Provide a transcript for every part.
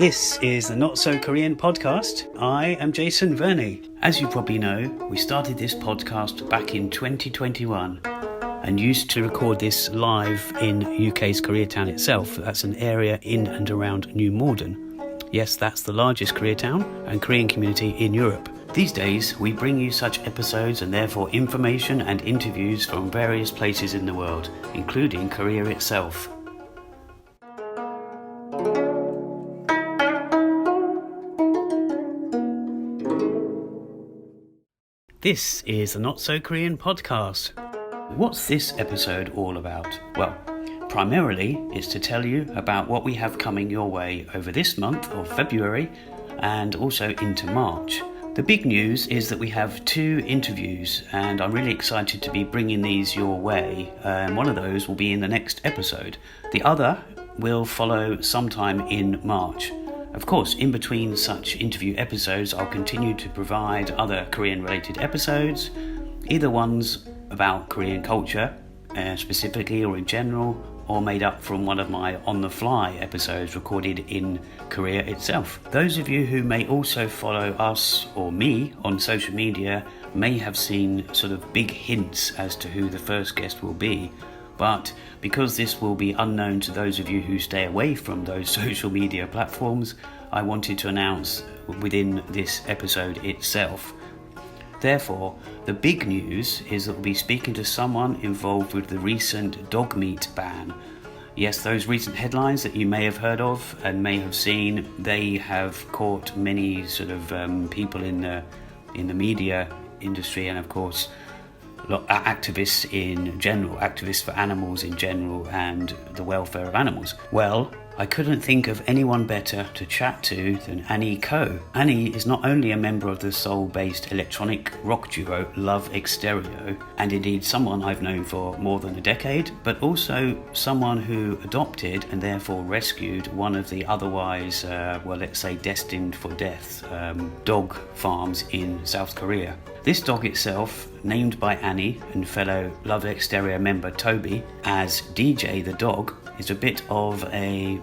This is the Not So Korean podcast. I am Jason Verney. As you probably know, we started this podcast back in 2021 and used to record this live in UK's Koreatown itself. That's an area in and around New Malden. Yes, that's the largest Koreatown and Korean community in Europe. These days, we bring you such episodes and therefore information and interviews from various places in the world, including Korea itself. This is the Not So Korean podcast. What's this episode all about? Well, primarily it's to tell you about what we have coming your way over this month of February and also into March. The big news is that we have 2 interviews and I'm really excited to be bringing these your way. One of those will be in the next episode. The other will follow sometime in March. Of course, in between such interview episodes, I'll continue to provide other Korean-related episodes, either ones about Korean culture, specifically or in general, or made up from one of my on-the-fly episodes recorded in Korea itself. Those of you who may also follow us or me on social media may have seen sort of big hints as to who the first guest will be. But because this will be unknown to those of you who stay away from those social media platforms, I wanted to announce within this episode itself. Therefore, the big news is that we'll be speaking to someone involved with the recent dog meat ban. Yes, those recent headlines that you may have heard of and may have seen, they have caught many sort of people in the media industry and of course activists in general, activists for animals in general and the welfare of animals. Well, I couldn't think of anyone better to chat to than Annie Ko. Annie is not only a member of the Seoul-based electronic rock duo Love Exterior, and indeed someone I've known for more than a decade, but also someone who adopted and therefore rescued one of the otherwise, let's say destined for death, dog farms in South Korea. This dog itself, named by Annie and fellow Love Exterior member Toby as DJ the dog, is a bit of a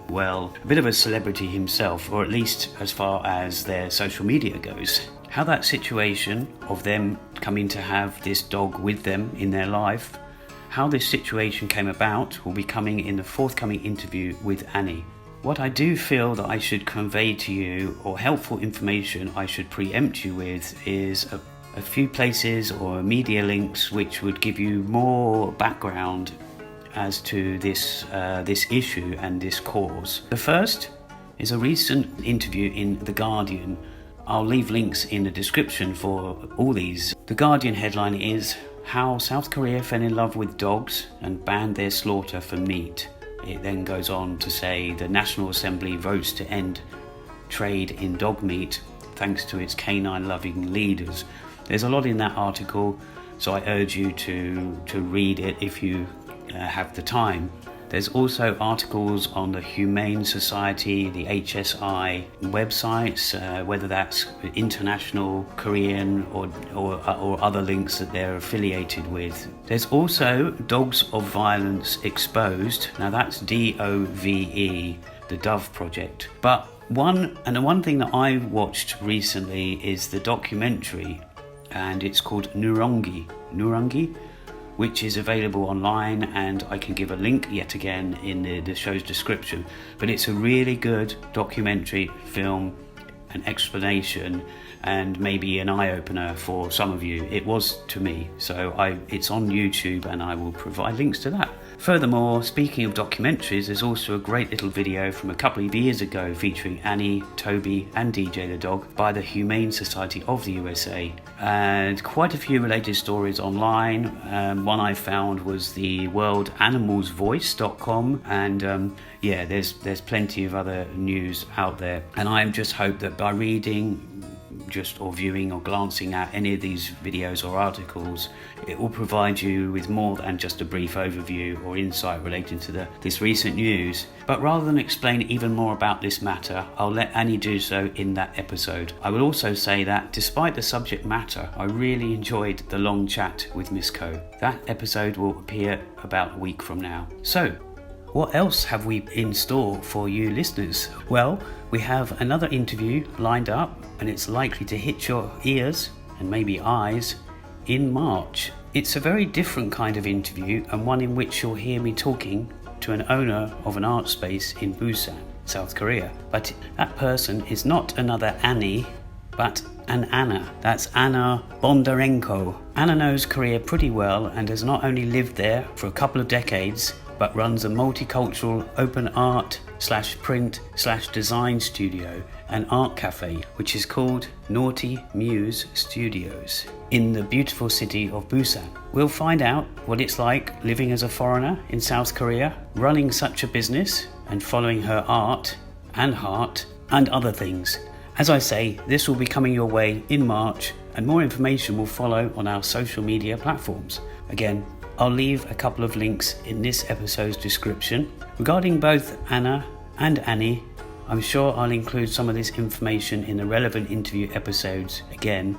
celebrity himself, or at least as far as their social media goes. How that situation of them coming to have this dog with them in their life, how this situation came about will be coming in the forthcoming interview with Annie. What I do feel that I should convey to you, or helpful information I should preempt you with, is a few places or media links which would give you more background as to this issue and this cause. The first is a recent interview in The Guardian. I'll leave links in the description for all these. The Guardian headline is "How South Korea Fell in Love with Dogs and Banned Their Slaughter for Meat." It then goes on to say the National Assembly votes to end trade in dog meat thanks to its canine-loving leaders. There's a lot in that article, so I urge you to read it if you have the time. There's also articles on the Humane Society, the HSI websites, whether that's international, Korean or other links that they're affiliated with. There's also Dogs of Violence Exposed. Now that's DOVE, the Dove Project. But one thing that I watched recently is the documentary, and it's called Nurangi, which is available online, and I can give a link yet again in the show's description. But it's a really good documentary film, an explanation, and maybe an eye-opener for some of you. It was to me, so it's on YouTube and I will provide links to that. Furthermore, speaking of documentaries, there's also a great little video from a couple of years ago featuring Annie, Toby and DJ the dog by the Humane Society of the USA. And quite a few related stories online. One I found was the worldanimalsvoice.com, and there's plenty of other news out there. And I just hope that by reading or viewing or glancing at any of these videos or articles, it will provide you with more than just a brief overview or insight relating to this recent news. But rather than explain even more about this matter, I'll let Annie do so in that episode. I will also say that despite the subject matter, I really enjoyed the long chat with Miss Ko. That episode will appear about a week from now. So, what else have we in store for you listeners? Well, we have another interview lined up, and it's likely to hit your ears and maybe eyes in March. It's a very different kind of interview, and one in which you'll hear me talking to an owner of an art space in Busan, South Korea. But that person is not another Annie, but an Ana. That's Ana Bondarenko. Ana knows Korea pretty well and has not only lived there for a couple of decades, but runs a multicultural open art /print /design studio and art cafe, which is called Naughty Muse Studios in the beautiful city of Busan. We'll find out what it's like living as a foreigner in South Korea, running such a business and following her art and heart and other things. As I say, this will be coming your way in March, and more information will follow on our social media platforms. Again, I'll leave a couple of links in this episode's description. Regarding both Ana and Annie, I'm sure I'll include some of this information in the relevant interview episodes again,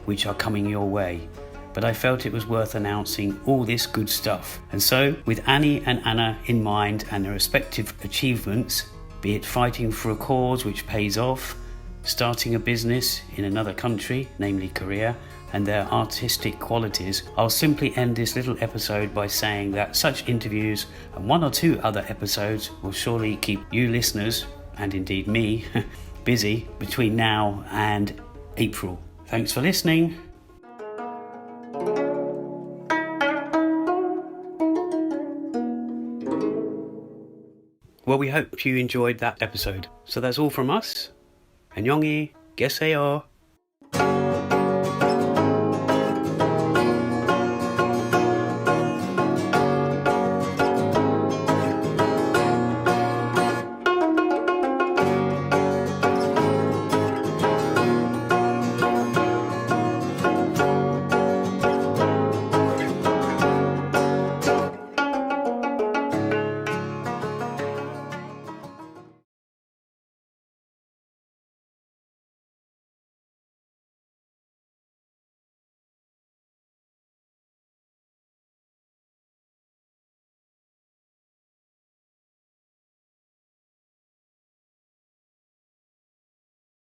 which are coming your way. But I felt it was worth announcing all this good stuff. And so, with Annie and Ana in mind and their respective achievements, be it fighting for a cause which pays off, starting a business in another country, namely Korea, and their artistic qualities, I'll simply end this little episode by saying that such interviews and one or two other episodes will surely keep you listeners, and indeed me, busy between now and April. Thanks for listening. Well, we hope you enjoyed that episode. So that's all from us. 안녕히 계세요.